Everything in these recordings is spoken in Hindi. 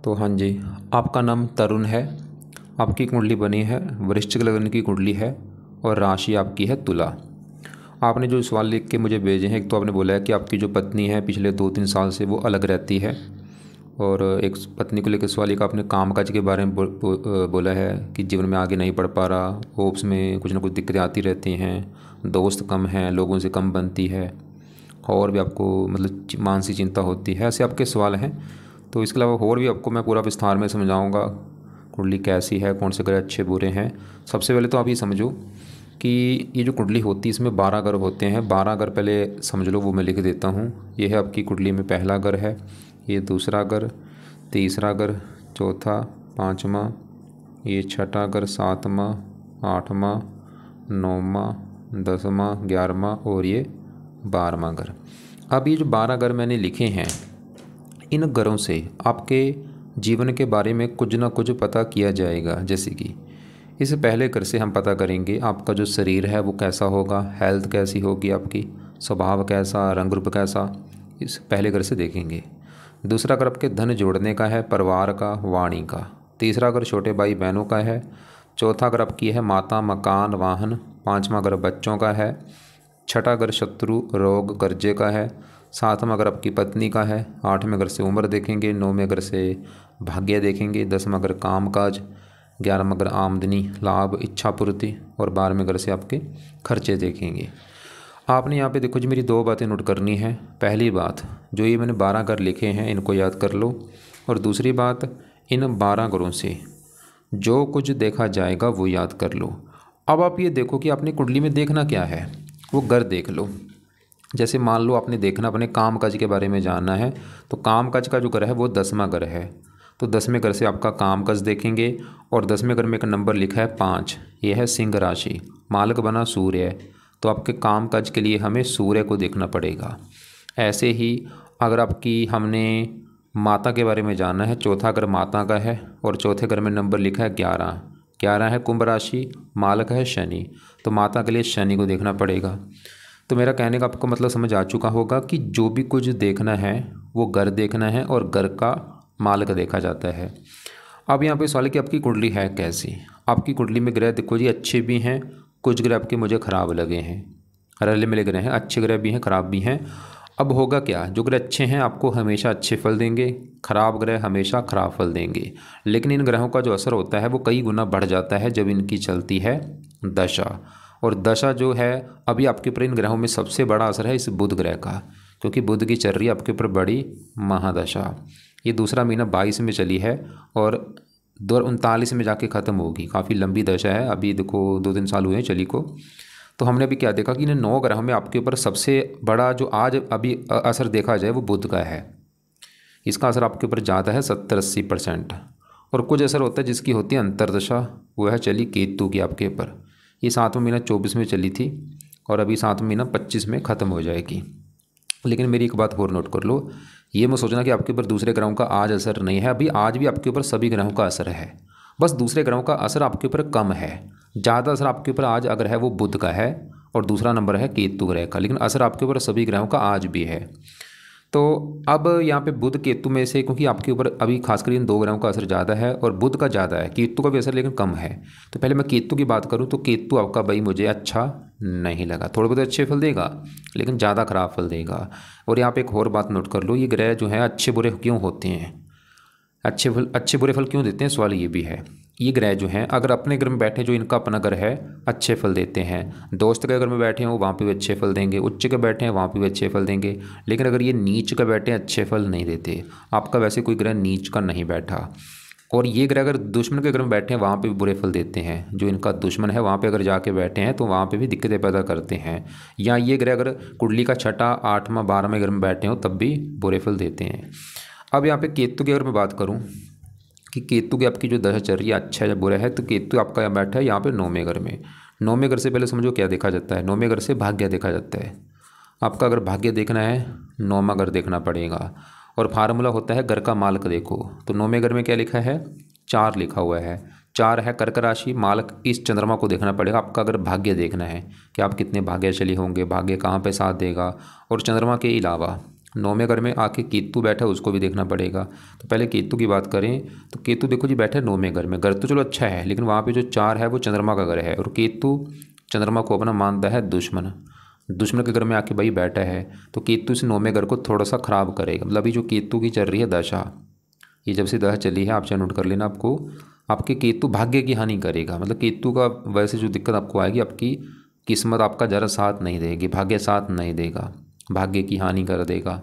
तो हाँ जी, आपका नाम तरुण है। आपकी कुंडली बनी है, वृश्चिक लग्न की कुंडली है और राशि आपकी है तुला। आपने जो सवाल लिख के मुझे भेजे हैं, एक तो आपने बोला है कि आपकी जो पत्नी है पिछले 2-3 साल से वो अलग रहती है, और एक पत्नी को लेकर सवाल एक आपने कामकाज के बारे में बोला है कि जीवन में आगे नहीं बढ़ पा रहा, होप्स में कुछ ना कुछ दिक्कतें आती रहती हैं, दोस्त कम हैं, लोगों से कम बनती है, और भी आपको मतलब मानसिक चिंता होती है। ऐसे आपके सवाल हैं। तो इसके अलावा और भी आपको मैं पूरा विस्तार में समझाऊंगा कुंडली कैसी है, कौन से ग्रह अच्छे बुरे हैं। सबसे पहले तो आप ये समझो कि ये जो कुंडली होती है इसमें 12 ग्रह होते हैं। 12 ग्रह पहले समझ लो, वो मैं लिख देता हूँ। ये है आपकी कुंडली में पहला ग्रह है, ये दूसरा ग्रह, तीसरा ग्रह, चौथा, पाँचवा, ये छठा ग्रह, सातवां, आठवां, नौवां, 10वां, 11वां और ये 12वां ग्रह। अब ये जो 12 ग्रह मैंने लिखे हैं, इन ग्रहों से आपके जीवन के बारे में कुछ ना कुछ पता किया जाएगा। जैसे कि इस पहले ग्रह से हम पता करेंगे आपका जो शरीर है वो कैसा होगा, हेल्थ कैसी होगी, आपकी स्वभाव कैसा, रंग रूप कैसा, इस पहले ग्रह से देखेंगे। दूसरा ग्रह आपके धन जोड़ने का है, परिवार का, वाणी का। तीसरा ग्रह छोटे भाई बहनों का है। चौथा ग्रह आपकी है माता, मकान, वाहन। पाँचवा ग्रह बच्चों का है। छठा ग्रह शत्रु, रोग, कर्जे का है। सातवां ग्रह आपकी पत्नी का है। आठवें ग्रह से उम्र देखेंगे। नौवें ग्रह से भाग्य देखेंगे। 10वां ग्रह कामकाज। 11वां ग्रह आमदनी, लाभ, इच्छा पूर्ति। और 12वें ग्रह से आपके खर्चे देखेंगे। आपने यहाँ पे देखो जी, मेरी 2 बातें नोट करनी है। पहली बात, जो ये मैंने 12 ग्रह लिखे हैं इनको याद कर लो। और दूसरी बात, इन 12 ग्रहों से जो कुछ देखा जाएगा वो याद कर लो। अब आप ये देखो कि आपने कुंडली में देखना क्या है, वो ग्रह देख लो। जैसे मान लो आपने देखना, अपने काम काज के बारे में जानना है, तो काम काज का जो ग्रह है वो 10वां ग्रह है। तो 10वें ग्रह से आपका काम काज देखेंगे। और 10वें ग्रह में एक नंबर लिखा है 5, ये है सिंह राशि, मालक बना सूर्य है। तो आपके काम काज के लिए हमें सूर्य को देखना पड़ेगा। ऐसे ही अगर आपकी हमने माता के बारे में जानना है, चौथा ग्रह माता का है और चौथे ग्रह में नंबर लिखा है 11। 11 है कुंभ राशि, मालक है शनि। तो माता के लिए शनि को देखना पड़ेगा। तो मेरा कहने का आपको मतलब समझ आ चुका होगा कि जो भी कुछ देखना है वो घर देखना है और घर का मालिक देखा जाता है। अब यहाँ पे सवाल है कि आपकी कुंडली है कैसी। आपकी कुंडली में ग्रह देखो जी, अच्छे भी हैं, कुछ ग्रह आपके मुझे ख़राब लगे हैं। रले मिले ग्रह हैं, अच्छे ग्रह भी हैं, ख़राब भी हैं। अब होगा क्या, जो ग्रह अच्छे हैं आपको हमेशा अच्छे फल देंगे, खराब ग्रह हमेशा खराब फल देंगे। लेकिन इन ग्रहों का जो असर होता है वो कई गुना बढ़ जाता है जब इनकी चलती है दशा। और दशा जो है, अभी आपके ऊपर इन ग्रहों में सबसे बड़ा असर है इस बुध ग्रह का, क्योंकि बुध की चल रही है आपके ऊपर बड़ी महादशा। ये दूसरा महीना 22 में चली है और 2039 में जाके ख़त्म होगी। काफ़ी लंबी दशा है। अभी देखो 2-3 साल हुए हैं चली को। तो हमने अभी क्या देखा कि इन 9 ग्रहों में आपके ऊपर सबसे बड़ा जो आज अभी असर देखा जाए वो बुध का है। इसका असर आपके ऊपर ज़्यादा है, 70-80%। और कुछ असर होता है जिसकी होती है अंतरदशा, वो है चली केतु की आपके ऊपर। ये 7वां महीना 24 में चली थी और अभी 7वां महीना 25 में ख़त्म हो जाएगी। लेकिन मेरी एक बात और नोट कर लो, ये मत सोचना कि आपके ऊपर दूसरे ग्रहों का आज असर नहीं है। अभी आज भी आपके ऊपर सभी ग्रहों का असर है, बस दूसरे ग्रहों का असर आपके ऊपर कम है। ज़्यादा असर आपके ऊपर आज अगर है वो बुध का है और दूसरा नंबर है केतु ग्रह का, लेकिन असर आपके ऊपर सभी ग्रहों का आज भी है। तो अब यहाँ पे बुध केतु में से, क्योंकि आपके ऊपर अभी खासकर इन 2 ग्रहों का असर ज़्यादा है और बुध का ज़्यादा है, केतु का भी असर लेकिन कम है। तो पहले मैं केतु की बात करूँ तो केतु आपका भाई मुझे अच्छा नहीं लगा। थोड़े बहुत अच्छे फल देगा लेकिन ज़्यादा खराब फल देगा। और यहाँ पे एक और बात नोट कर लो, ये ग्रह जो है अच्छे बुरे क्यों होते हैं, अच्छे बुरे फल क्यों देते हैं, सवाल ये भी है। ये ग्रह जो हैं अगर अपने घर में बैठे, जो इनका अपना घर है, अच्छे फल देते हैं। दोस्त के घर में बैठे हों वहाँ पे भी अच्छे फल देंगे, उच्च के बैठे हैं वहाँ पे भी अच्छे फल देंगे। लेकिन अगर ये नीच का बैठे हैं अच्छे फल नहीं देते। आपका वैसे कोई ग्रह नीच का नहीं बैठा। और ये ग्रह अगर दुश्मन के घर में बैठे हैं वहाँ पे भी बुरे फल देते हैं। जो इनका दुश्मन है वहाँ पे अगर जाके बैठे हैं तो वहाँ पे भी दिक्कतें पैदा करते हैं। या ये ग्रह अगर कुंडली का 6ठा, 8वां, 12वें घर में बैठे हो तब भी बुरे फल देते हैं। अब यहाँ पे केतु की अगर मैं बात करूँ कि केतु की आपकी जो दशा चल रही है, अच्छा या बुरा है, तो केतु आपका यहाँ बैठा है यहाँ पे 9वें घर में। 9वें घर से पहले समझो क्या देखा जाता है, 9वें घर से भाग्य देखा जाता है। आपका अगर भाग्य देखना है 9वां घर देखना पड़ेगा। और फार्मूला होता है घर का मालक देखो। तो 9वें घर में क्या लिखा है, 4 लिखा हुआ है। 4 है कर्क राशि, मालक इस चंद्रमा को देखना पड़ेगा। आपका अगर भाग्य देखना है कि आप कितने भाग्यशाली होंगे, भाग्य कहाँ पे साथ देगा। और चंद्रमा के अलावा 9वें घर में आके केतु बैठा है, उसको भी देखना पड़ेगा। तो पहले केतु की बात करें तो केतु देखो जी बैठा है 9वें घर में। घर तो चलो अच्छा है, लेकिन वहाँ पे जो 4 है वो चंद्रमा का घर है, और केतु चंद्रमा को अपना मानता है दुश्मन। दुश्मन के घर में आके भाई बैठा है, तो केतु इस 9वें घर को थोड़ा सा ख़राब करेगा। मतलब अभी जो केतु की चल रही है दशा, ये जब से दशा चली है, आप चाहे नोट कर लेना, आपको आपके केतु भाग्य की हानि करेगा। मतलब केतु का वैसे जो दिक्कत आपको आएगी, आपकी किस्मत आपका ज़रा साथ नहीं देगी, भाग्य साथ नहीं देगा, भाग्य की हानि कर देगा।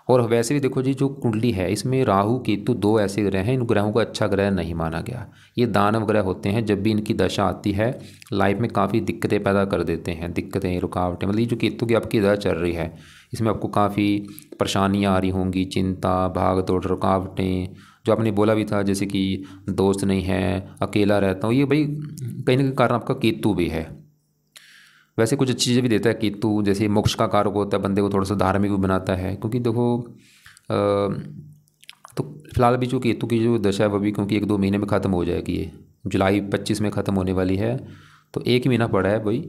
और वैसे भी देखो जी जो कुंडली है इसमें राहु केतु 2 ऐसे ग्रह हैं, इन ग्रहों को अच्छा ग्रह नहीं माना गया। ये दानव ग्रह होते हैं, जब भी इनकी दशा आती है लाइफ में काफ़ी दिक्कतें पैदा कर देते हैं, दिक्कतें रुकावटें। मतलब ये जो केतु की आपकी दशा चल रही है इसमें आपको काफ़ी परेशानियाँ आ रही होंगी, चिंता, भाग दौड़, रुकावटें। जो आपने बोला भी था जैसे कि दोस्त नहीं है, अकेला रहता हूँ, ये भाई कहीं ना कहीं कारण आपका केतु भी है। वैसे कुछ अच्छी चीज़ें भी देता है केतु, जैसे मोक्ष का कारक होता है, बंदे को थोड़ा सा धार्मिक भी बनाता है। क्योंकि देखो तो फिलहाल अभी जो केतु की जो दशा है वो भी क्योंकि 1-2 महीने में ख़त्म हो जाएगी, ये जुलाई 25 में ख़त्म होने वाली है, तो 1 महीना पड़ा है भाई।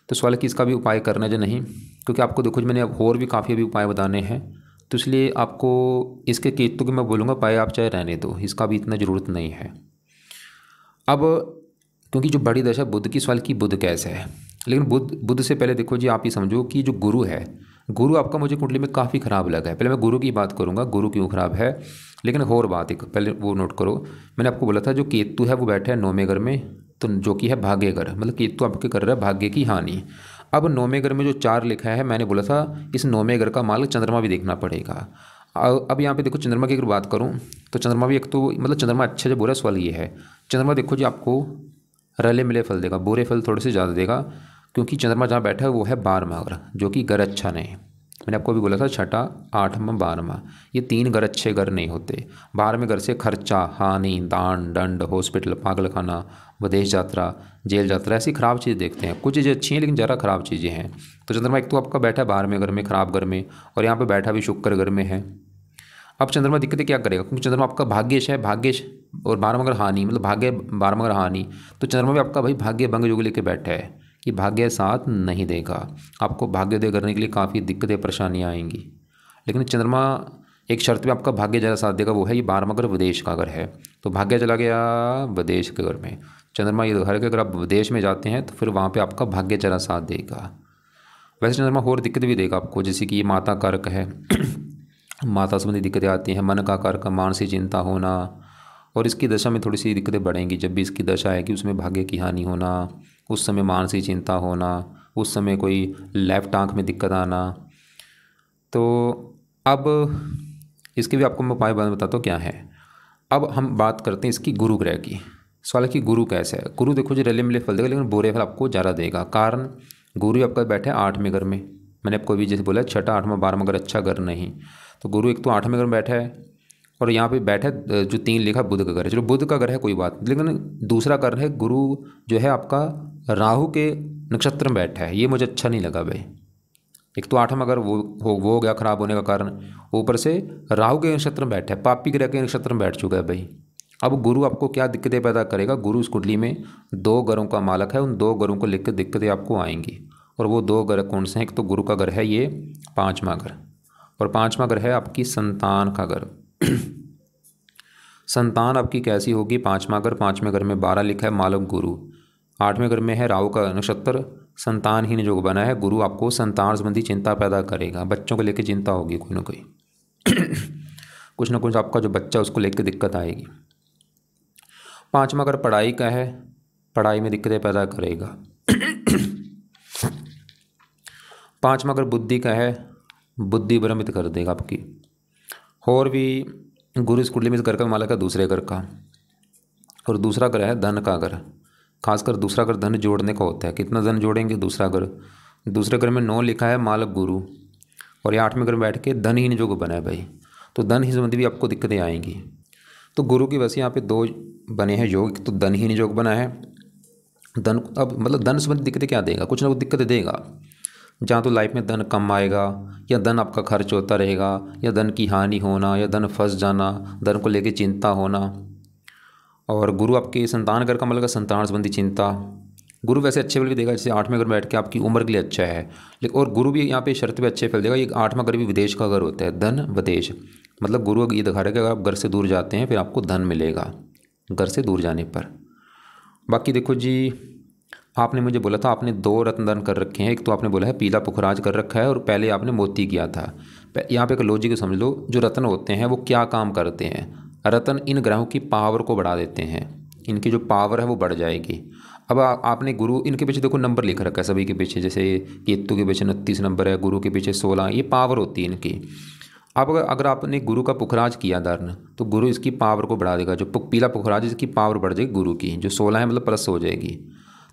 तो सवाल है कि इसका भी उपाय करना है या नहीं, क्योंकि आपको देखो मैंने अब और भी काफ़ी अभी उपाय बताने हैं, तो इसलिए आपको इसके केतु के मैं बोलूँगा उपाय आप चाहे रहने दो, इसका भी इतना ज़रूरत नहीं है। अब क्योंकि जो बड़ी दशा बुध की, सवाल की बुध कैसे है, लेकिन बुध से पहले देखो जी आप ये समझो कि जो गुरु है, गुरु आपका मुझे कुंडली में काफ़ी ख़राब लगा है। पहले मैं गुरु की बात करूँगा, गुरु क्यों ख़राब है, लेकिन और बात एक पहले वो नोट करो। मैंने आपको बोला था जो केतु है वो बैठा है 9वें घर में, तो जो कि है भाग्य घर, मतलब केतु आपके कर रहा है भाग्य की हानि। अब 9वें घर में जो 4 लिखा है, मैंने बोला था इस 9वें घर का मालिक चंद्रमा भी देखना पड़ेगा। अब यहाँ पे देखो चंद्रमा की अगर बात करूँ तो चंद्रमा भी एक तो मतलब चंद्रमा अच्छा जो बुरा, सवाल ये है चंद्रमा देखो जी आपको रले मिले फल देगा, बुरे फल थोड़े से ज़्यादा देगा, क्योंकि चंद्रमा जहाँ बैठा है वो है 12वां घर, जो कि घर अच्छा नहीं। मैंने आपको अभी बोला था 6ठा, 8वां, 12वां, ये 3 घर अच्छे घर नहीं होते। 12वें घर से खर्चा, हानि, दान, दंड, हॉस्पिटल, पागलखाना, विदेश यात्रा, जेल यात्रा, ऐसी ख़राब चीज़ देखते हैं। कुछ चीज़ें अच्छी हैं लेकिन ज़रा ख़राब चीज़ें हैं। तो चंद्रमा एक तो आपका बैठा है 12वें घर में, ख़राब घर में, और यहाँ पर बैठा भी शुक्र घर में है। अब चंद्रमा दिक्कतें क्या करेगा, क्योंकि चंद्रमा आपका भाग्यश है, भाग्यश और 12वां घर हानि, मतलब भाग्य 12वां घर हानि, तो चंद्रमा भी आपका भाई भाग्य भंग योग लेके बैठा है कि भाग्य साथ नहीं देगा, आपको भाग्योदय करने के लिए काफ़ी दिक्कतें परेशानियाँ आएंगी। लेकिन चंद्रमा एक शर्त में आपका भाग्य ज़्यादा साथ देगा, वो है ये 12वां घर विदेश का घर है। तो भाग्य चला गया विदेश के घर में, चंद्रमा ये घर के अगर आप विदेश में जाते हैं तो फिर वहाँ पर आपका भाग्य ज़्यादा साथ देगा। वैसे चंद्रमा और दिक्कत भी देगा आपको, जैसे कि ये माता कारक है माता संबंधी दिक्कतें आती हैं, मन का कारक, मानसिक चिंता होना, और इसकी दशा में थोड़ी सी दिक्कतें बढ़ेंगी। जब भी इसकी दशा है कि उसमें भाग्य की हानि होना, उस समय मानसिक चिंता होना, उस समय कोई लेफ्ट आंख में दिक्कत आना। तो अब इसके भी आपको मैं उपाय बताता हूँ क्या है। अब हम बात करते हैं इसकी गुरु ग्रह की। सवाल है कि गुरु कैसे है। गुरु देखो जी रले मिले फल देगा, लेकिन बुरे फल आपको ज़्यादा देगा। कारण गुरु आपका बैठा है 8वें घर में, मैंने आपको अभी जैसे बोला 6ठा, 8वां, 12वां घर अच्छा घर नहीं। तो गुरु एक तो 8वें घर में बैठा है, और यहाँ पे बैठा है जो 3 लिखा बुध का घर है। चलो बुध का घर है कोई बात, लेकिन दूसरा घर है गुरु जो है आपका राहु के नक्षत्र में बैठा है, ये मुझे अच्छा नहीं लगा भाई। एक तो 8वां घर वो हो गया खराब होने का कारण, ऊपर से राहु के नक्षत्र में बैठा है, पापी ग्रह के नक्षत्र में बैठ चुका है भाई। अब गुरु आपको क्या दिक्कतें पैदा करेगा, गुरु इस कुंडली में 2 घरों का मालक है, उन 2 घरों को लेकर दिक्कतें आपको आएंगी। और वो 2 घर कौन से हैं, एक तो गुरु का घर है ये 5वां घर, और 5वां घर है आपकी संतान का घर। संतान आपकी कैसी होगी, 5वां घर, 5वें घर में 12 लिखा है मालक गुरु, 8वें घर में है राहु का नक्षत्र, संतानहीन योग बना है। गुरु आपको संतान संबंधी चिंता पैदा करेगा, बच्चों को लेकर चिंता होगी कोई ना कोई कुछ ना कुछ आपका जो बच्चा उसको लेकर दिक्कत आएगी। 5वां घर पढ़ाई का है, पढ़ाई में दिक्कतें पैदा करेगा। 5वां घर बुद्धि का है, बुद्धि भ्रमित कर देगा आपकी। और भी गुरु इस कुंडली में इस घर का मालक है दूसरे घर का, और दूसरा घर है धन का घर। खासकर दूसरा घर धन जोड़ने का होता है, कितना धन जोड़ेंगे दूसरा घर। दूसरे घर में 9 लिखा है मालक गुरु, और ये 8वें घर में बैठ के धनहीन योग बना है भाई, तो धन ही संबंधी भी आपको दिक्कतें आएंगी। तो गुरु की वैसे यहाँ पे 2 बने हैं योग, तो धनहीन योग बना है। धन अब मतलब धन संबंधी दिक्कतें क्या देगा, कुछ ना कुछ दिक्कतें देगा। जहाँ तो लाइफ में धन कम आएगा, या धन आपका खर्च होता रहेगा, या धन की हानि होना, या धन फंस जाना, धन को लेकर चिंता होना। और गुरु आपके संतान घर का मतलब संतान संबंधी चिंता, गुरु वैसे अच्छे फल भी देगा, जैसे 8वें घर में बैठ के आपकी उम्र के लिए अच्छा है, लेकिन और गुरु भी यहाँ पे शर्त पे अच्छे फल देगा। ये 8वां घर भी विदेश का घर होता है, धन विदेश, मतलब गुरु ये दिखा रहा है कि अगर आप घर से दूर जाते हैं फिर आपको धन मिलेगा घर से दूर जाने पर। बाकी देखो जी, आपने मुझे बोला था आपने 2 रत्न दान कर रखे हैं। एक तो आपने बोला है पीला पुखराज कर रखा है और पहले आपने मोती किया था। यहाँ पे एक लॉजिक समझ लो, जो रत्न होते हैं वो क्या काम करते हैं। रत्न इन ग्रहों की पावर को बढ़ा देते हैं, इनकी जो पावर है वो बढ़ जाएगी। अब आपने गुरु, इनके पीछे देखो नंबर लिख रखा है सभी के पीछे, जैसे केतु के पीछे 29 नंबर है, गुरु के पीछे 16, ये पावर होती है इनकी। अब अगर आपने गुरु का पुखराज किया धारण, तो गुरु इसकी पावर को बढ़ा देगा। जो पीला पुखराज, इसकी पावर बढ़ जाएगी गुरु की, जो 16 है मतलब प्लस हो जाएगी।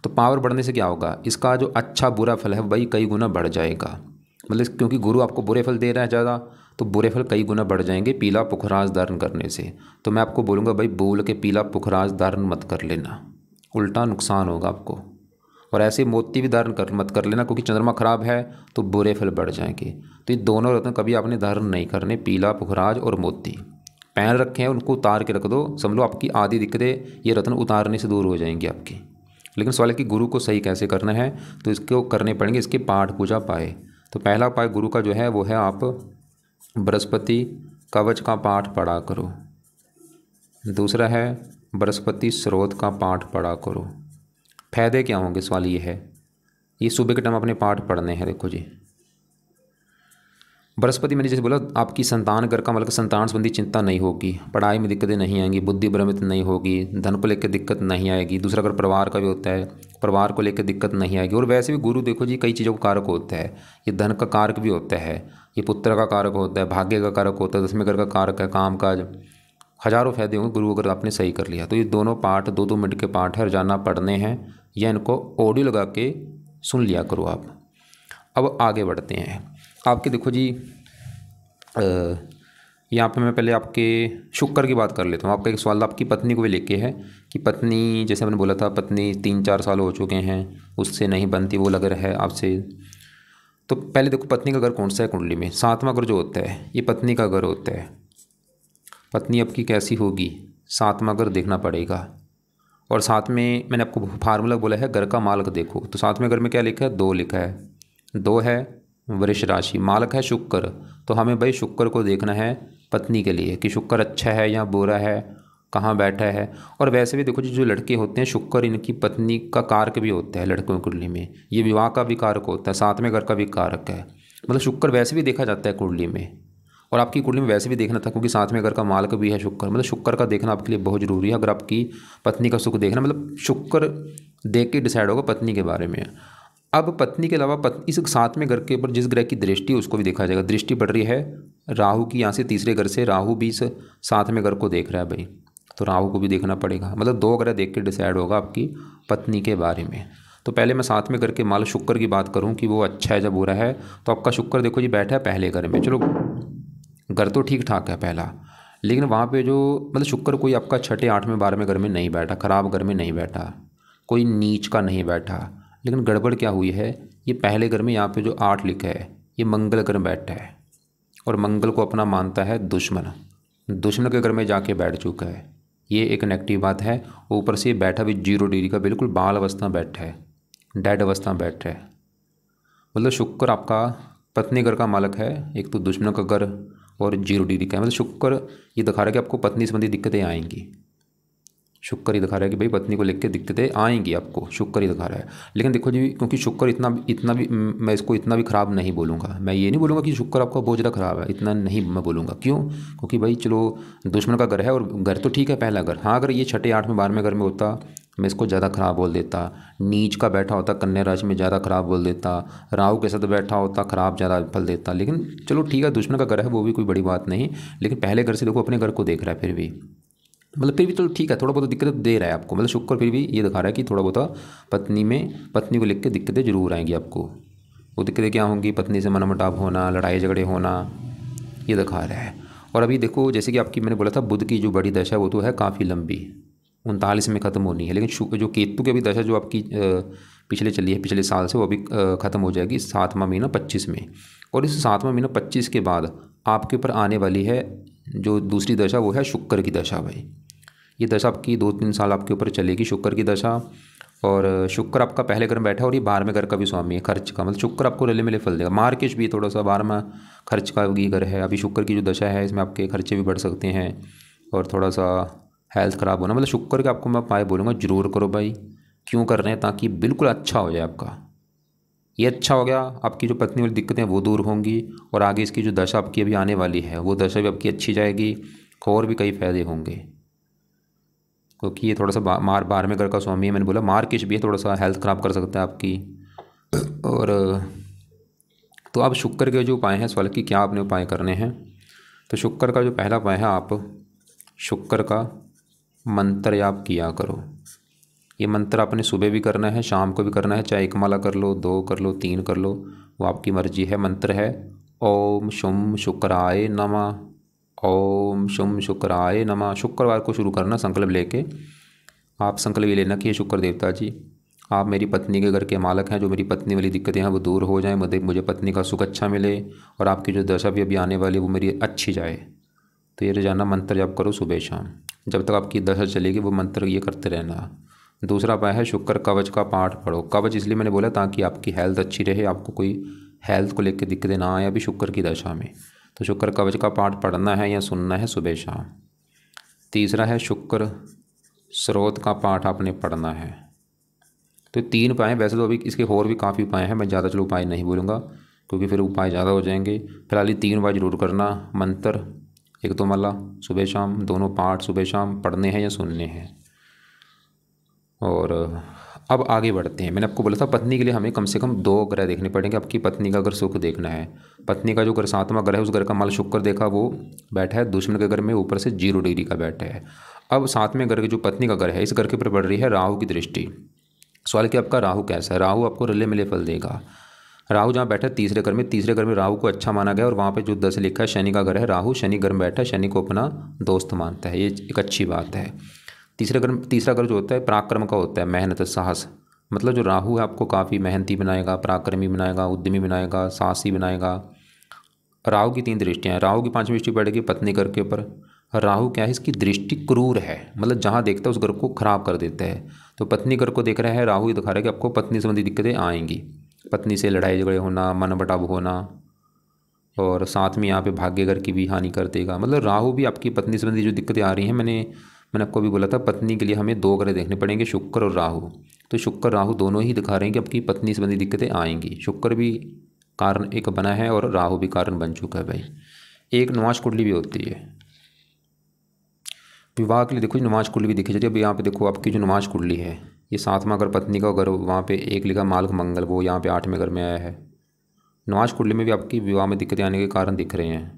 तो पावर बढ़ने से क्या होगा, इसका जो अच्छा बुरा फल है भाई कई गुना बढ़ जाएगा। मतलब क्योंकि गुरु आपको बुरे फल दे रहा है ज़्यादा, तो बुरे फल कई गुना बढ़ जाएंगे पीला पुखराज धारण करने से। तो मैं आपको बोलूँगा भाई बोल के पीला पुखराज धारण मत कर लेना, उल्टा नुकसान होगा आपको। और ऐसे मोती भी धारण मत कर लेना, क्योंकि चंद्रमा खराब है तो बुरे फल बढ़ जाएंगे। तो ये दोनों रत्न कभी आपने धारण नहीं करने, पीला पुखराज और मोती। पहन रखे हैं उनको उतार के रख दो, समझ लो आपकी आधी दिक्कतें ये रत्न उतारने से दूर हो जाएंगी आपकी। लेकिन सवाल है कि गुरु को सही कैसे करना है, तो इसको करने पड़ेंगे इसके पाठ पूजा पाए। तो पहला उपाय गुरु का जो है वो है आप बृहस्पति कवच का पाठ पढ़ा करो। दूसरा है बृहस्पति स्रोत का पाठ पढ़ा करो। फायदे क्या होंगे, सवाल ये है। ये सुबह के टाइम अपने पाठ पढ़ने हैं। देखो जी, बृहस्पति मैंने जैसे बोला आपकी संतान घर का मतलब संतान संबंधी चिंता नहीं होगी, पढ़ाई में दिक्कतें नहीं आएंगी, बुद्धि भ्रमित नहीं होगी, धन को लेकर दिक्कत नहीं आएगी। दूसरा अगर परिवार का भी होता है, परिवार को लेकर दिक्कत नहीं आएगी। और वैसे भी गुरु देखो जी कई चीज़ों का कारक होता है, ये धन का कारक भी होता है, ये पुत्र का कारक होता है, भाग्य का कारक होता है, 10वें घर का कारक है, काम काज, हज़ारों फायदे होंगे गुरु अगर आपने सही कर लिया। तो ये दोनों पाठ 2-2 मिनट के पाठ है, रोजाना पढ़ने हैं, या इनको ऑडियो लगा के सुन लिया करो आप। अब आगे बढ़ते हैं। आपके देखो जी यहाँ पे मैं पहले आपके शुक्र की बात कर लेता हूँ। आपका एक सवाल आपकी पत्नी को भी लेके है कि पत्नी, जैसे मैंने बोला था पत्नी 3-4 साल हो चुके हैं उससे नहीं बनती, वो लग रहा है आपसे। तो पहले देखो पत्नी का घर कौन सा है कुंडली में, 7वां घर जो होता है ये पत्नी का घर होता है। पत्नी आपकी कैसी होगी, 7वां घर देखना पड़ेगा। और साथ में मैंने आपको फार्मूला बोला है घर का मालक देखो, तो 7वें घर में क्या लिखा है, 2 लिखा है, 2 है वृष राशि, मालक है शुक्र। तो हमें भाई शुक्र को देखना है पत्नी के लिए कि शुक्र अच्छा है या बुरा है, कहाँ बैठा है। और वैसे भी देखो जी जो लड़के होते हैं शुक्र इनकी पत्नी का कारक भी होता है लड़कों की कुंडली में, ये विवाह का भी कारक होता है, 7वें घर का भी कारक है। मतलब शुक्र वैसे भी देखा जाता है कुंडली में, और आपकी कुंडली में वैसे भी देखना था क्योंकि 7वें घर का मालक भी है शुक्र। मतलब शुक्र का देखना आपके लिए बहुत ज़रूरी है। अगर आपकी पत्नी का सुख देखना, मतलब शुक्र देख के डिसाइड होगा पत्नी के बारे में। अब पत्नी के अलावा इस 7वें घर के ऊपर जिस ग्रह की दृष्टि है उसको भी देखा जाएगा। दृष्टि पड़ रही है राहु की, यहाँ से 3रे घर से राहु भी इस 7वें घर को देख रहा है भाई, तो राहु को भी देखना पड़ेगा। मतलब 2 ग्रह देख के डिसाइड होगा आपकी पत्नी के बारे में। तो पहले मैं 7वें घर के मालक शुक्र की बात करूँ कि वो अच्छा है या बुरा है, तो आपका शुक्र देखो जी बैठा है पहले घर में। चलो घर तो ठीक ठाक है पहला, लेकिन वहाँ पे जो मतलब शुक्र कोई आपका 6, 8वें 12वें घर में नहीं बैठा, खराब घर में नहीं बैठा, कोई नीच का नहीं बैठा। लेकिन गड़बड़ क्या हुई है, ये पहले घर में यहाँ पे जो 8 लिखा है ये मंगल घर में बैठा है, और मंगल को अपना मानता है दुश्मन, दुश्मन के घर में जाके बैठ चुका है। ये एक नेगेटिव बात है। ऊपर से बैठा भी 0 डिग्री का, बिल्कुल बाल अवस्था बैठा है, डेड अवस्था बैठा है। मतलब शुक्र आपका पत्नी घर का मालक है, एक तो दुश्मन का घर और 0 डिग्री का है। मतलब शुक्र ये दिखा रहा है कि आपको पत्नी संबंधी दिक्कतें आएंगी। शुक्र ही दिखा रहा है कि भाई पत्नी को लेकर दिक्कतें आएंगी आपको, शुक्र ही दिखा रहा है। लेकिन देखो जी क्योंकि शुक्र इतना भी मैं इसको इतना भी ख़राब नहीं बोलूँगा। मैं ये नहीं बोलूँगा कि शुक्र आपका बहुत ज़्यादा ख़राब है, इतना नहीं मैं बोलूँगा। क्यों? क्योंकि भाई चलो दुश्मन का घर है और घर तो ठीक है पहला घर। हाँ अगर ये 6, 8वें 12वें घर में होता मैं इसको ज़्यादा ख़राब बोल देता, नीच का बैठा होता कन्या राशि में ज़्यादा ख़राब बोल देता, राहु के साथ बैठा होता ख़राब ज़्यादा फल देता। लेकिन चलो ठीक है दुश्मन का घर है वो भी कोई बड़ी बात नहीं, लेकिन पहले घर से देखो अपने घर को देख रहा है फिर भी, मतलब फिर भी तो ठीक है, थोड़ा बहुत दिक्कत दे रहा है आपको। मतलब शुक्र फिर भी ये दिखा रहा है कि थोड़ा बहुत पत्नी को लेकर के दिक्कतें जरूर आएंगी आपको। वो दिक्कतें क्या होंगी, पत्नी से मनमुटाव होना, लड़ाई झगड़े होना, ये दिखा रहा है। और अभी देखो जैसे कि आपकी मैंने बोला था बुध की जो बड़ी दशा वो तो है काफ़ी लंबी, 39 में ख़त्म होनी है। लेकिन जो केतु की अभी दशा जो आपकी पिछले चली है पिछले साल से, वो अभी ख़त्म हो जाएगी 7वां महीना 25 में। और इस 7वां महीना 25 के बाद आपके ऊपर आने वाली है जो दूसरी दशा, वो है शुक्र की दशा भाई। ये दशा आपकी 2-3 साल आपके ऊपर चलेगी शुक्र की दशा। और शुक्र आपका पहले घर में बैठा है और ये 12वें घर का भी स्वामी है, खर्च का, मतलब शुक्र आपको रले मिले फल देगा। मार्केश भी थोड़ा सा 12वां खर्च का भी घर है। अभी शुक्र की जो दशा है इसमें आपके खर्चे भी बढ़ सकते हैं और थोड़ा सा हेल्थ ख़राब होना, मतलब शुक्र के आपको मैं उपाय बोलूँगा ज़रूर करो भाई। क्यों कर रहे हैं? ताकि बिल्कुल अच्छा हो जाए आपका। ये अच्छा हो गया, आपकी जो पत्नी वाली दिक्कतें वो दूर होंगी और आगे इसकी जो दशा आपकी अभी आने वाली है वो दशा भी आपकी अच्छी जाएगी और भी कई फ़ायदे होंगे। क्योंकि ये थोड़ा सा 12वें घर का स्वामी है, मैंने बोला मार्केश भी है, थोड़ा सा हेल्थ ख़राब कर सकता है आपकी। और तो अब शुक्र के जो उपाय हैं, सवाल की क्या आपने उपाय करने हैं। तो शुक्र का जो पहला उपाय है, आप शुक्र का मंत्र याप किया करो। ये मंत्र आपने सुबह भी करना है, शाम को भी करना है, चाहे 1 माला कर लो, 2 कर लो, 3 कर लो, वो आपकी मर्जी है। मंत्र है ओम शुम शुक्राय नमः, ओम शुम शुक्राय नमः। शुक्रवार को शुरू करना संकल्प लेके। आप संकल्प ये लेना कि ये शुक्र देवता जी, आप मेरी पत्नी के घर के मालक हैं, जो मेरी पत्नी वाली दिक्कतें हैं वो दूर हो जाएं, मुझे पत्नी का सुख अच्छा मिले और आपकी जो दशा भी अभी आने वाली है वो मेरी अच्छी जाए। तो ये रोजाना मंत्र जप करो सुबह शाम, जब तक आपकी दशा चलेगी वो मंत्र ये करते रहना। दूसरा उपाय है शुक्र कवच का पाठ पढ़ो। कवच इसलिए मैंने बोला ताकि आपकी हेल्थ अच्छी रहे, आपको कोई हेल्थ को लेकर दिक्कतें ना आए अभी शुक्र की दशा में। तो शुक्र कवच का पाठ पढ़ना है या सुनना है सुबह शाम। तीसरा है शुक्र स्रोत का पाठ आपने पढ़ना है। तो 3 उपाय हैं, वैसे तो अभी इसके और भी काफ़ी उपाय हैं, मैं ज़्यादा चलो उपाय नहीं बोलूँगा क्योंकि फिर उपाय ज़्यादा हो जाएंगे। फिलहाल ये 3 उपाय जरूर करना, मंत्र 1-2 माला सुबह शाम, दोनों पाठ सुबह शाम पढ़ने हैं या सुनने हैं। और अब आगे बढ़ते हैं। मैंने आपको बोला था पत्नी के लिए हमें कम से कम 2 ग्रह देखने पड़ेंगे। आपकी पत्नी का अगर सुख देखना है, पत्नी का जो घर 7वां ग्रह है उस घर का माल शुक्र देखा, वो बैठा है दुश्मन के घर में, ऊपर से 0 डिग्री का बैठा है। अब 7वें घर की जो पत्नी का घर है, इस घर के ऊपर पड़ रही है राहु की दृष्टि। सवाल कि आपका राहु कैसा है? राहु आपको रले मिले फल देगा। राहु जहाँ बैठा है तीसरे घर में, तीसरे घर में राहु को अच्छा माना गया और वहाँ पे जो 10 लिखा है शनि का घर है, राहु शनि घर में बैठा है, शनि को अपना दोस्त मानता है, ये एक अच्छी बात है। तीसरा घर जो होता है पराक्रम का होता है, मेहनत साहस, मतलब जो राहु है आपको काफ़ी मेहनती बनाएगा, पराक्रमी बनाएगा, उद्यमी बनाएगा, साहसी बनाएगा। राहु की 3 दृष्टियाँ हैं। राहु की 5वीं दृष्टि पड़ेगी पत्नी घर के ऊपर। राहु क्या है, इसकी दृष्टि क्रूर है, मतलब जहाँ देखता है उस घर को खराब कर देता है। तो पत्नी घर को देख रहा है राहु, ये दिखा रहा है कि आपको पत्नी संबंधी दिक्कतें आएंगी, पत्नी से लड़ाई झगड़े होना, मनमुटाव होना, और साथ में यहाँ पे भाग्य घर की भी हानि कर देगा। मतलब राहु भी आपकी पत्नी संबंधी जो दिक्कतें आ रही हैं, मैंने आपको भी बोला था पत्नी के लिए हमें 2 ग्रह देखने पड़ेंगे, शुक्र और राहु। तो शुक्र राहु दोनों ही दिखा रहे हैं कि आपकी पत्नी संबंधी दिक्कतें आएंगी। शुक्र भी कारण एक बना है और राहु भी कारण बन चुका है भाई। एक नमाज कुंडली भी होती है विवाह के लिए। देखो नमाज कुंडली भी दिखी जाती है। अब यहाँ पे देखो आपकी जो नमाज कुंडली है, ये 7वां घर पत्नी का घर, वहाँ पे 1 लिखा मालक मंगल, वो यहाँ पे 8वें घर में आया है। नमाज कुंडली में भी आपकी विवाह में दिक्कतें आने के कारण दिख रहे हैं।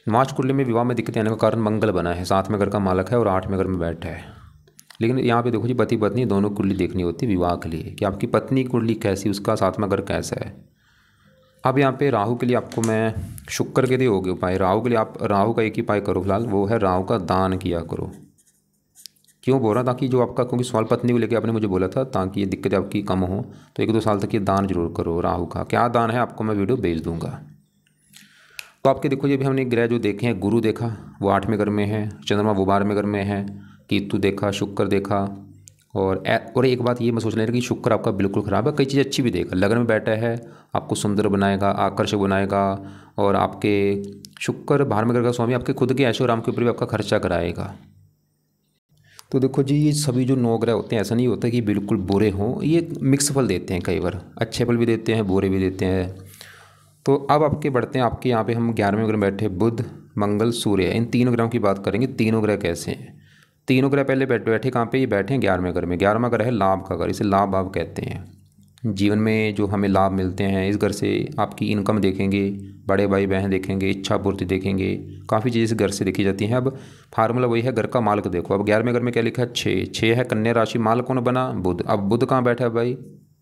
नमाज कुंडली में विवाह में दिक्कतें आने का कारण मंगल बना है, 7वें घर का मालक है और 8वें घर में बैठा है। लेकिन यहाँ पे देखो जी पति पत्नी दोनों कुंडली देखनी होती है विवाह के लिए कि आपकी पत्नी कुंडली कैसी, उसका 7वां घर कैसा है। अब यहाँ पे राहु के लिए आपको मैं शुक्र के लिए हो गए उपाय। राहु के लिए आप राहु का एक ही उपाय करो फिलहाल, वो है राहु का दान किया करो। क्यों बोल रहा ताकि जो आपका, क्योंकि सवाल पत्नी को लेकर आपने मुझे बोला था ताकि ये दिक्कतें आपकी कम हो, तो 1-2 साल तक ये दान जरूर करो राहु का। क्या दान है आपको मैं वीडियो भेज दूँगा। तो आपके देखो ये भी हमने ग्रह जो देखे हैं, गुरु देखा वो 8वें घर में है, चंद्रमा वो 12वें घर में है, केतु देखा, शुक्र देखा, और एक बात ये मैं सोच रहा कि शुक्र आपका बिल्कुल ख़राब है, कई चीज़ अच्छी भी देगा। लगन में बैठा है, आपको सुंदर बनाएगा, आकर्षक बनाएगा, और आपके शुक्र 12वें घर का स्वामी आपके खुद के ऐशो आराम के ऊपर भी आपका खर्चा कराएगा। तो देखो जी ये सभी जो 9 ग्रह होते हैं, ऐसा नहीं होता कि बिल्कुल बुरे हों, ये मिक्स फल देते हैं, कई बार अच्छे फल भी देते हैं, बुरे भी देते हैं। तो अब आपके बढ़ते हैं, आपके यहाँ पे हम 11वें ग्रह में बैठे बुध मंगल सूर्य, इन 3 ग्रहों की बात करेंगे। तीनों ग्रह कैसे हैं? तीनों ग्रह पहले बैठे कहाँ पे? ये बैठे हैं 11वें घर में। 11वां घर है लाभ का घर, इसे लाभ भाव कहते हैं। जीवन में जो हमें लाभ मिलते हैं इस घर से, आपकी इनकम देखेंगे, बड़े भाई बहन देखेंगे, इच्छा पूर्ति देखेंगे, काफ़ी चीज़ें इस घर से देखी जाती हैं। अब फार्मूला वही है, घर का मालक देखो। अब 11वें घर में क्या लिखा है? 6 है कन्या राशि, मालक कौन बना? बुध। अब बुध कहाँ बैठा है भाई?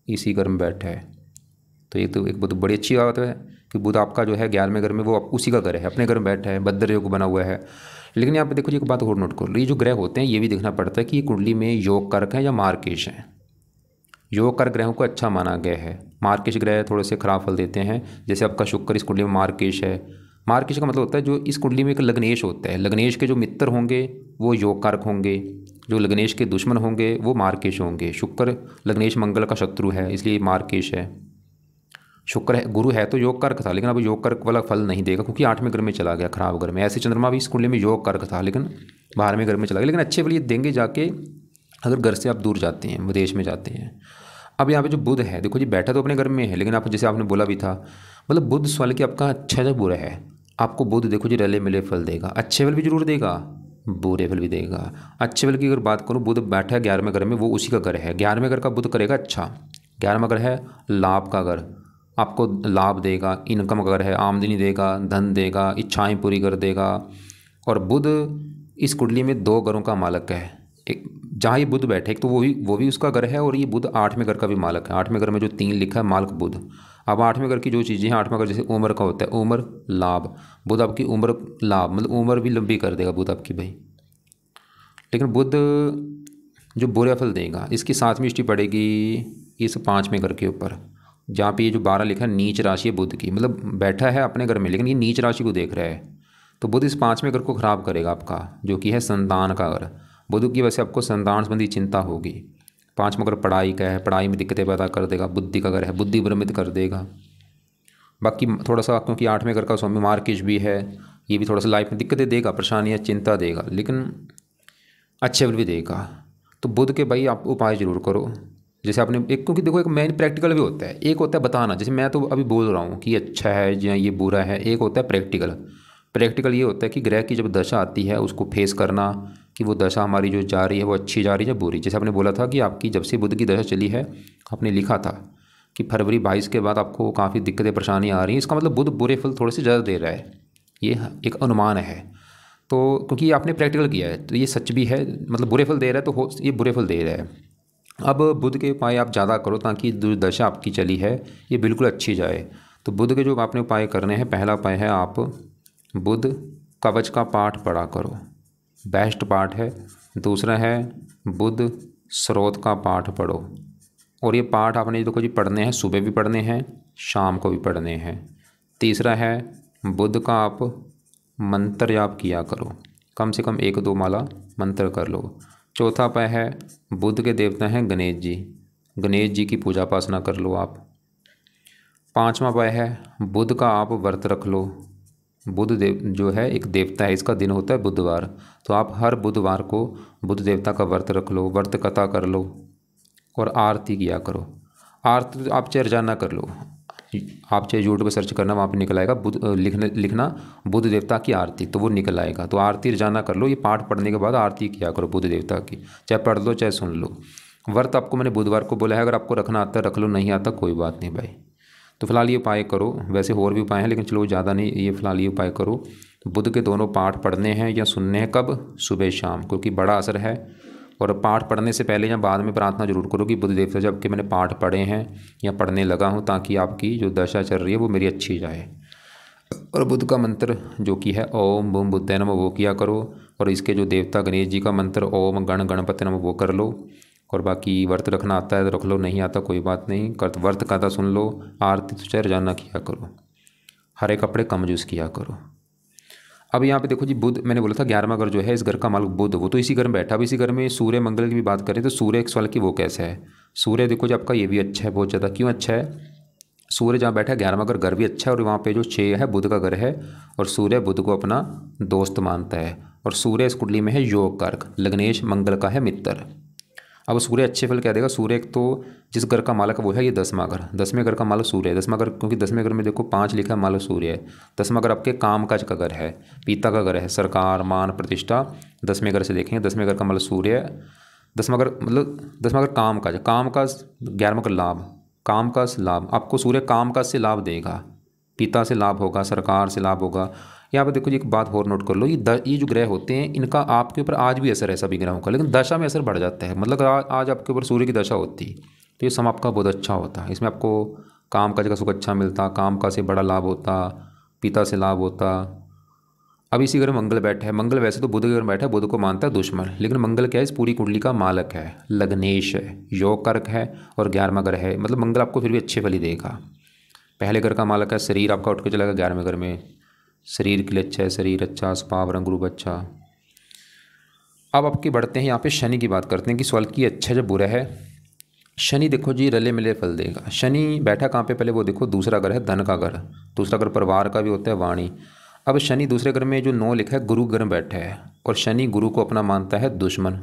इसी घर में बैठा है। तो ये तो एक बहुत बड़ी अच्छी बात है कि बुध आपका जो है 11वें घर में, वो उसी का घर है, अपने घर में बैठा है, भद्र योग बना हुआ है। लेकिन यहाँ पे देखो जी एक बात और नोट कर लो, ये जो ग्रह होते हैं ये भी देखना पड़ता है कि ये कुंडली में योग कारक है या मार्केश है। योग कारक ग्रहों को अच्छा माना गया है, मार्केश ग्रह थोड़े से खराब फल देते हैं। जैसे आपका शुक्र इस कुंडली में मार्केश है। मार्केश का मतलब होता है जो इस कुंडली में एक लग्नेश होता है, लग्नेश के जो मित्र होंगे वो योग कारक होंगे, जो लग्नेश के दुश्मन होंगे वो मार्केश होंगे। शुक्र लग्नेश मंगल का शत्रु है, इसलिए मार्केश है। शुक्र है, गुरु है तो योग कारक था, लेकिन अब योग कारक वाला फल नहीं देगा क्योंकि 8वें घर में चला गया, खराब घर में। ऐसे चंद्रमा भी इस कुंडली में योग कारक था लेकिन 12वें घर में चला गया, लेकिन अच्छे फल ये देंगे जाके अगर घर से आप दूर जाते हैं, विदेश में जाते हैं। अब यहाँ पे जो बुध है, देखो जी बैठा तो अपने घर में है, लेकिन आप जैसे आपने बोला भी था, मतलब बुध सवाल कि आपका अच्छा या बुरा है। आपको बुध देखो जी रले मिले फल देगा, अच्छे फल भी जरूर देगा, बुरे फल भी देगा। अच्छे फल की अगर बात करूँ, बुध बैठा है 11वें घर में, वो उसी का घर है। 11वें घर का बुध करेगा अच्छा। 11वां घर है लाभ का घर, आपको लाभ देगा, इनकम का घर है, आमदनी देगा, धन देगा, इच्छाएं पूरी कर देगा। और बुध इस कुंडली में 2 घरों का मालक है। एक जहाँ ये बुध बैठे, एक तो वो भी उसका घर है, और ये बुध 8वें घर का भी मालक है। 8वें घर में जो 3 लिखा है मालक बुध। अब 8वें घर की जो चीज़ें हैं, 8वां घर जैसे उम्र का होता है, उम्र लाभ, बुध आपकी उम्र लाभ, मतलब उम्र भी लंबी कर देगा बुध आपकी भाई। लेकिन बुध जो बुरे फल देगा, इसकी 7वीं दृष्टि पड़ेगी इस 5वें घर के ऊपर, जहाँ पे ये जो 12 लिखा है नीच राशि है बुध की, मतलब बैठा है अपने घर में लेकिन ये नीच राशि को देख रहा है। तो बुध इस 5वें घर को खराब करेगा आपका, जो कि है संतान का घर। बुध की वजह से आपको संतान संबंधी चिंता होगी। 5वां घर पढ़ाई का है, पढ़ाई में दिक्कतें पैदा कर देगा। बुद्धि का घर है, बुद्धि भ्रमित कर देगा। बाकी थोड़ा सा क्योंकि 8वें घर का स्वामी मार्केश भी है, ये भी थोड़ा सा लाइफ में दिक्कतें देगा, परेशानियाँ चिंता देगा, लेकिन अच्छे फल भी देगा। तो बुध के भाई आप उपाय जरूर करो। जैसे आपने एक, क्योंकि देखो एक मेन प्रैक्टिकल भी होता है, एक होता है बताना, जैसे मैं तो अभी बोल रहा हूँ कि अच्छा है या ये बुरा है। एक होता है प्रैक्टिकल। प्रैक्टिकल ये होता है कि ग्रह की जब दशा आती है उसको फेस करना, कि वो दशा हमारी जो जा रही है वो अच्छी जा रही है या बुरी। जैसे आपने बोला था कि आपकी जब से बुध की दशा चली है, आपने लिखा था कि फरवरी 22 के बाद आपको काफ़ी दिक्कतें परेशानी आ रही हैं। इसका मतलब बुध बुरे फल थोड़े से ज़्यादा दे रहा है, ये एक अनुमान है। तो क्योंकि आपने प्रैक्टिकल किया है तो ये सच भी है, मतलब बुरे फल दे रहा है तो ये बुरे फल दे रहा है। अब बुध के उपाय आप ज़्यादा करो ताकि जो दशा आपकी चली है ये बिल्कुल अच्छी जाए। तो बुध के जो आपने उपाय करने हैं, पहला उपाय है आप बुध कवच का पाठ पढ़ा करो, बेस्ट पाठ है। दूसरा है बुध स्रोत का पाठ पढ़ो, और ये पाठ आपने देखो जी पढ़ने हैं, सुबह भी पढ़ने हैं, शाम को भी पढ़ने हैं। तीसरा है बुध का आप मंत्र जाप किया करो, कम से कम 1-2 माला मंत्र कर लो। चौथा उपाय है बुध के देवता हैं गणेश जी, गणेश जी की पूजा उपासना कर लो आप। 5वां उपाय है बुध का आप व्रत रख लो। बुध देव जो है एक देवता है, इसका दिन होता है बुधवार, तो आप हर बुधवार को बुध देवता का व्रत रख लो, व्रत कथा कर लो और आरती किया करो। आरती आप चाहे रोजाना कर लो, आप चाहे यूट्यूब पर सर्च करना, वहाँ पे निकल आएगा बुध लिखना बुध देवता की आरती, तो वो निकल आएगा। तो आरती रोजाना कर लो, ये पाठ पढ़ने के बाद आरती किया करो बुध देवता की, चाहे पढ़ लो चाहे सुन लो। व्रत आपको मैंने बुधवार को बोला है, अगर आपको रखना आता है रख लो, नहीं आता कोई बात नहीं भाई। तो फिलहाल ये उपाय करो, वैसे और भी उपाय हैं लेकिन चलो ज़्यादा नहीं, ये फिलहाल ये उपाय करो। बुध के दोनों पाठ पढ़ने हैं या सुनने हैं, कब? सुबह शाम, क्योंकि बड़ा असर है। और पाठ पढ़ने से पहले या बाद में प्रार्थना जरूर करो कि बुध देवता जब कि मैंने पाठ पढ़े हैं या पढ़ने लगा हूँ, ताकि आपकी जो दशा चल रही है वो मेरी अच्छी जाए। और बुध का मंत्र जो कि है ओम बूम बुद्धे नमः वो किया करो, और इसके जो देवता गणेश जी का मंत्र ओम गण गणपति नमः वो कर लो। और बाकी व्रत रखना आता है तो रख लो, नहीं आता कोई बात नहीं, कर व्रत कथा सुन लो, आरती तो चाहे रोजाना किया करो, हरे कपड़े कम यूज़ किया करो। अब यहाँ पे देखो जी बुध, मैंने बोला था 11वां घर जो है इस घर का मालिक बुध, वो तो इसी घर में बैठा। अब इसी घर में सूर्य मंगल की भी बात करें तो सूर्य एक सवाल की वो कैसा है। सूर्य देखो जी आपका ये भी अच्छा है, बहुत ज़्यादा। क्यों अच्छा है? सूर्य जहाँ बैठा है 11वां घर भी अच्छा है, और वहाँ पे जो 6 है बुध का घर है, और सूर्य बुध को अपना दोस्त मानता है। और सूर्य इस कुंडली में है योग कारक, लग्नेश मंगल का है मित्र। अब सूर्य अच्छे फल क्या देगा? सूर्य एक तो जिस घर का मालक वो है ये 10वां घर, 10वें घर का मालक सूर्य है। 10वां घर, क्योंकि 10वें घर में देखो 5 लिखा है, मालक सूर्य है। 10वां घर आपके काम काज का घर है, पिता का घर है, सरकार मान प्रतिष्ठा 10वें घर से देखेंगे। 10वें घर का मालक सूर्य है। 10वां घर मतलब 10वां घर काम काज, काम काज 11वां घर लाभ, काम काज लाभ, आपको सूर्य काम काज से लाभ देगा, पिता से लाभ होगा, सरकार से लाभ होगा। यहाँ पर देखो जी एक बात और नोट कर लो, ये जो ग्रह होते हैं इनका आपके ऊपर आज भी असर है सभी ग्रहों का, लेकिन दशा में असर बढ़ जाता है। मतलब आज आपके ऊपर सूर्य की दशा होती तो ये समय आपका बहुत अच्छा होता है, इसमें आपको काम काज का सुख अच्छा मिलता, काम काज से बड़ा लाभ होता, पिता से लाभ होता। अब इसी घर में मंगल बैठा है। मंगल वैसे तो बुध के घर में बैठा है, बुध को मानता है दुश्मन, लेकिन मंगल क्या है? इस पूरी कुंडली का मालक है, लग्नेश है, योग कारक है और 11वां घर है। मतलब मंगल आपको फिर भी अच्छे फल ही देगा। पहले घर का मालक है, शरीर आपका उठ के चलेगा 11वें घर में, शरीर के लिए अच्छा है, शरीर अच्छा, स्वभाव रंग रूप अच्छा। अब आपकी बढ़ते हैं यहाँ पे शनि की बात करते हैं कि सवाल की अच्छा है बुरा है। शनि देखो जी रले मिले फल देगा। शनि बैठा कहाँ पे, पहले वो देखो दूसरा घर है धन का घर, दूसरा घर परिवार का भी होता है, वाणी। अब शनि दूसरे घर में जो 9 लिखा है गुरु घर में बैठा है, और शनि गुरु को अपना मानता है दुश्मन,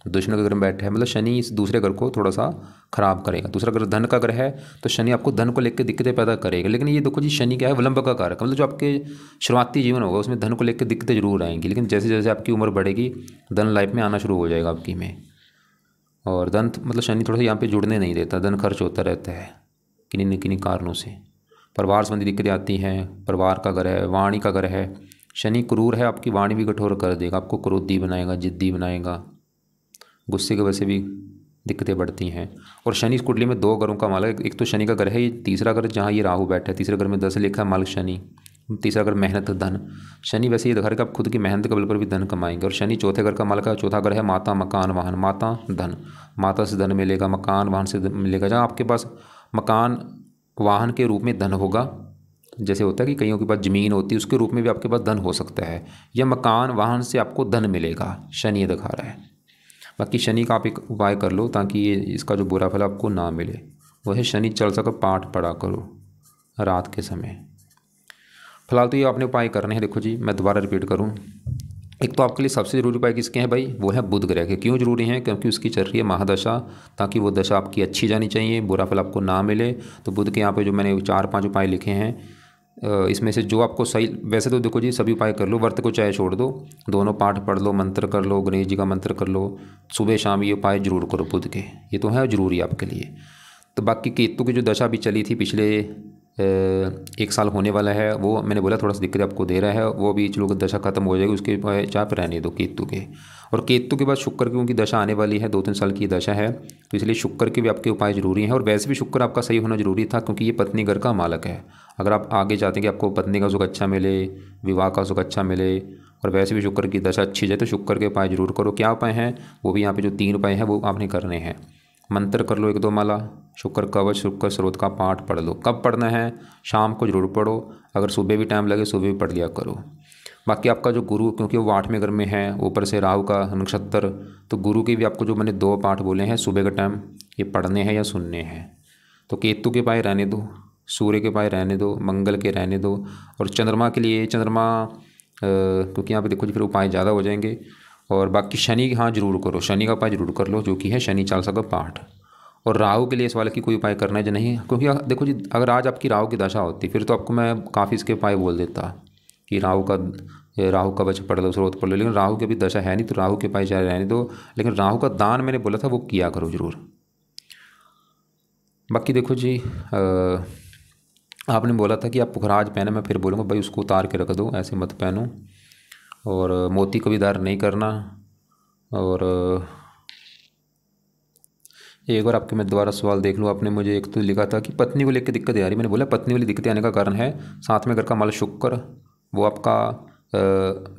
दुश्मन के घर में बैठा है, मतलब शनि इस दूसरे घर को थोड़ा सा खराब करेगा। दूसरा घर धन का घर है तो शनि आपको धन को लेकर दिक्कतें पैदा करेगा। लेकिन ये देखो जी शनि क्या है, विलंब का कारक, मतलब जो आपके शुरुआती जीवन होगा उसमें धन को लेकर दिक्कतें जरूर आएंगी, लेकिन जैसे जैसे आपकी उम्र बढ़ेगी धन लाइफ में आना शुरू हो जाएगा आपकी में। और धन मतलब शनि थोड़ा सा यहाँ पे जुड़ने नहीं देता, धन खर्च होता रहता है किन्हीं न किन्हीं कारणों से। परिवार संबंधी दिक्कतें आती हैं, परिवार का घर है, वाणी का घर है। शनि क्रूर है, आपकी वाणी भी कठोर कर देगा, आपको क्रोधी बनाएगा, जिद्दी बनाएगा, गुस्से की वजह से भी दिक्कतें बढ़ती हैं। और शनि इस कुंडली में 2 घरों का मालिक, एक तो शनि का घर है ये तीसरा घर जहाँ ये राहु बैठा है, तीसरे घर में 10 लिखा है मालिक शनि, तीसरा घर मेहनत धन। शनि वैसे ये दिखा रहा है कि आप खुद की मेहनत के बल पर भी धन कमाएंगे। और शनि चौथे घर का मालिक है, चौथा घर है माता मकान वाहन, माता धन, माता से धन मिलेगा, मकान वाहन से मिलेगा। जहाँ आपके पास मकान वाहन के रूप में धन होगा, जैसे होता है कि कईयों के पास ज़मीन होती है उसके रूप में भी आपके पास धन हो सकता है, या मकान वाहन से आपको धन मिलेगा, शनि ये दिखा रहा है। बाकी शनि का आप एक उपाय कर लो ताकि ये इसका जो बुरा फल आपको ना मिले, वह है शनि चालीसा का पाठ पढ़ा करो रात के समय। फिलहाल तो ये आपने उपाय करने हैं। देखो जी मैं दोबारा रिपीट करूँ, एक तो आपके लिए सबसे ज़रूरी उपाय किसके हैं भाई, वो है बुध ग्रह के। क्यों जरूरी हैं, क्योंकि उसकी चल रही है महादशा, ताकि वो दशा आपकी अच्छी जानी चाहिए, बुरा फल आपको ना मिले। तो बुध के यहाँ पे जो मैंने 4-5 उपाय लिखे हैं, इसमें से जो आपको सही, वैसे तो देखो जी सभी उपाय कर लो, व्रत को चाहे छोड़ दो, दोनों पाठ पढ़ लो, मंत्र कर लो, गणेश जी का मंत्र कर लो, सुबह शाम ये उपाय जरूर करो बुध के, ये तो है जरूरी आपके लिए। तो बाकी केतु की जो दशा भी चली थी पिछले 1 साल होने वाला है, वो मैंने बोला थोड़ा सा दिक्कत आपको दे रहा है, वो भी चलो दशा खत्म हो जाएगी, उसके चाप रहने दो केतु के। और केतु के बाद शुक्र की उनकी दशा आने वाली है, 2-3 साल की दशा है, तो इसलिए शुक्र के भी आपके उपाय जरूरी हैं। और वैसे भी शुक्र आपका सही होना जरूरी था, क्योंकि ये पत्नी घर का मालक है। अगर आप आगे चाहते हैं कि आपको पत्नी का सुख अच्छा मिले, विवाह का सुख अच्छा मिले, और वैसे भी शुक्र की दशा अच्छी जाए, तो शुक्र के उपाय जरूर करो। क्या उपाय हैं, वो भी यहाँ पे जो 3 उपाय हैं वो आपने करने हैं। मंत्र कर लो 1-2 माला, शुक्र कवच, शुक्र स्रोत का पाठ पढ़ लो। कब पढ़ना है, शाम को जरूर पढ़ो, अगर सुबह भी टाइम लगे सुबह भी पढ़ लिया करो। बाकी आपका जो गुरु, क्योंकि वो 8वें घर में है, ऊपर से राहु का नक्षत्र, तो गुरु के भी आपको जो मैंने 2 पाठ बोले हैं सुबह के टाइम, ये पढ़ने हैं या सुनने हैं। तो केतु के पाए रहने दो, सूर्य के पाए रहने दो, मंगल के रहने दो। और चंद्रमा के लिए चंद्रमा क्योंकि यहाँ पे देखो जी फिर उपाय ज़्यादा हो जाएंगे। और बाकी शनि हाँ जरूर करो, शनि का उपाय जरूर कर लो, जो कि है शनि चालीसा का पाठ। और राहु के लिए इस वाले की कोई उपाय करना है जो नहीं, क्योंकि देखो जी अगर आज आपकी राहु की दशा होती फिर तो आपको मैं काफ़ी इसके उपाय बोल देता कि राहु का वच पढ़ लो, स्रोत पढ़ लो, लेकिन राहु की अभी दशा है नहीं, तो राहु के उपाय चाहे रहने दो। लेकिन राहु का दान मैंने बोला था वो किया करो जरूर। बाकी देखो जी आपने बोला था कि आप पुखराज पहने, मैं फिर बोलूँगा भाई उसको उतार के रख दो, ऐसे मत पहनो। और मोती कभी दार नहीं करना। और एक बार आपके मैं दोबारा सवाल देख लूँ, आपने मुझे एक तो लिखा था कि पत्नी को लेकर दिक्कतें आ रही, मैंने बोला पत्नी वाली दिक्कतें आने का कारण है 7वें घर का मालिक शुक्र, वो आपका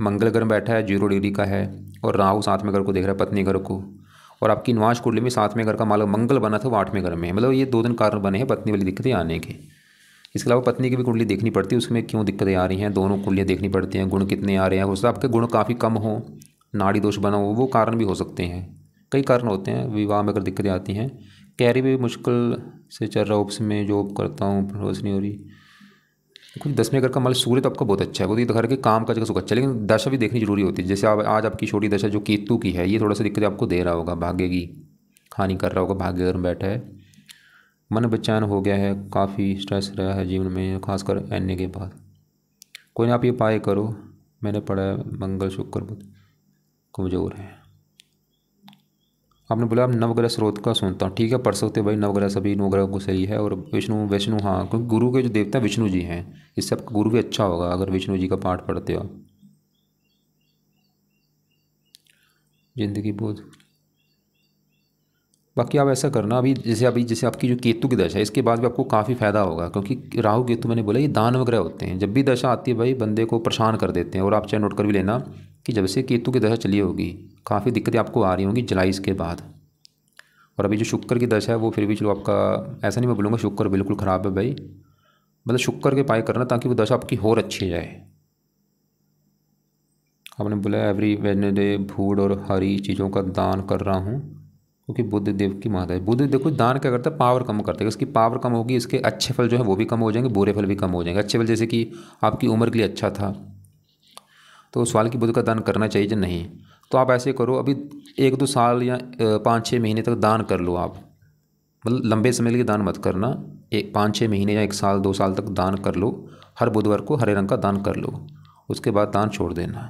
मंगल घर में बैठा है, 0 डिग्री का है, और राहु 7वें घर को देख रहा है, पत्नी घर को। और आपकी निवास कुंडली में 7वें घर का मालिक मंगल बना था, वो 8वें घर में है, मतलब ये 2 दिन कारण बने हैं पत्नी वाली दिक्कतें आने के। इसके अलावा पत्नी की भी कुंडली देखनी पड़ती है, उसमें क्यों दिक्कतें आ रही हैं, दोनों कुंडलियाँ देखनी पड़ती हैं, गुण कितने आ रहे हैं। हो सकता है आपके गुण काफ़ी कम हो, नाड़ी दोष बना हो, वो कारण भी हो सकते हैं, कई कारण होते हैं। विवाह में अगर दिक्कतें आती हैं, कैरी भी मुश्किल से चल रहा, ऑफिस में जॉब करता हूँ, प्रमोशन नहीं हो रही। कुछ 10वें घर का मालिक सूर्य तो आपका बहुत अच्छा है, वो तो दिखा रहा है कि काम काज का सुख अच्छा है, लेकिन दशा भी देखनी जरूरी होती है। जैसे आज आपकी छोटी दशा जो केतु की है, ये थोड़ा सा दिक्कत आपको दे रहा होगा, भाग्य की हानि कर रहा होगा, भाग्य घर में बैठा है, मन बेचैन हो गया है, काफ़ी स्ट्रेस रहा है जीवन में, खासकर एनए के बाद। कोई ना आप ये उपाय करो, मैंने पढ़ा है मंगल शुक्र बुध कमज़ोर है। आपने बोला आप नवग्रह स्रोत का सुनता हूँ, ठीक है पढ़ सकते हो भाई, नवग्रह सभी नवग्रह को सही है। और विष्णु हाँ, क्योंकि गुरु के जो देवता विष्णु जी हैं, इससे आपका गुरु भी अच्छा होगा अगर विष्णु जी का पाठ पढ़ते हो। जिंदगी बोध। बाकी आप ऐसा करना, जैसे आपकी जो केतु की दशा है, इसके बाद भी आपको काफ़ी फायदा होगा, क्योंकि राहु केतु मैंने बोला ये दानव ग्रह होते हैं, जब भी दशा आती है भाई बंदे को परेशान कर देते हैं। और आप चाहे नोट कर भी लेना कि जब से केतु की दशा चली होगी काफ़ी दिक्कतें आपको आ रही होंगी जुलाई के बाद। और अभी जो शुक्र की दशा है वो फिर भी चलो आपका, ऐसा नहीं मैं बोलूँगा शुक्र बिल्कुल ख़राब है भाई, मतलब शुक्र के उपाय करना ताकि वो दशा आपकी और अच्छी जाए। आपने बोला एवरी वेडनेसडे फूड और हरी चीज़ों का दान कर रहा हूँ क्योंकि बुध देव की माता है। बुध देखो दान क्या करता है, पावर कम करता है। उसकी पावर कम होगी, इसके अच्छे फल जो है वो भी कम हो जाएंगे, बुरे फल भी कम हो जाएंगे। अच्छे फल जैसे कि आपकी उम्र के लिए अच्छा था, तो उस साल की बुध का दान करना चाहिए या नहीं। तो आप ऐसे करो, अभी 1-2 साल या 5-6 महीने तक दान कर लो आप। मतलब लंबे समय के लिए दान मत करना, 5-6 महीने या 1 साल 2 साल तक दान कर लो। हर बुधवार को हरे रंग का दान कर लो, उसके बाद दान छोड़ देना।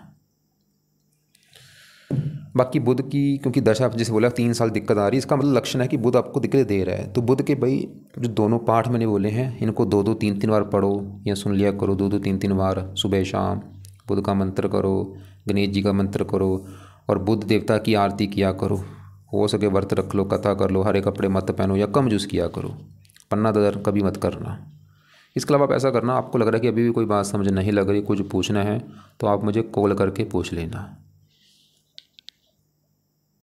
बाकी बुध की क्योंकि दशा जैसे बोला 3 साल दिक्कत आ रही है, इसका मतलब लक्षण है कि बुध आपको दिक्कत दे रहा है। तो बुध के भाई जो दोनों पाठ मैंने बोले हैं, इनको 2-2 3-3 बार पढ़ो या सुन लिया करो, 2-2 3-3 बार सुबह शाम। बुध का मंत्र करो, गणेश जी का मंत्र करो, और बुध देवता की आरती किया करो। हो सके व्रत रख लो, कथा कर लो, हरे कपड़े मत पहनो या कम यूज़ किया करो, पन्ना दर कभी मत करना। इसके अलावा आप ऐसा करना, आपको लग रहा है कि अभी भी कोई बात समझ नहीं लग रही, कुछ पूछना है तो आप मुझे कॉल करके पूछ लेना।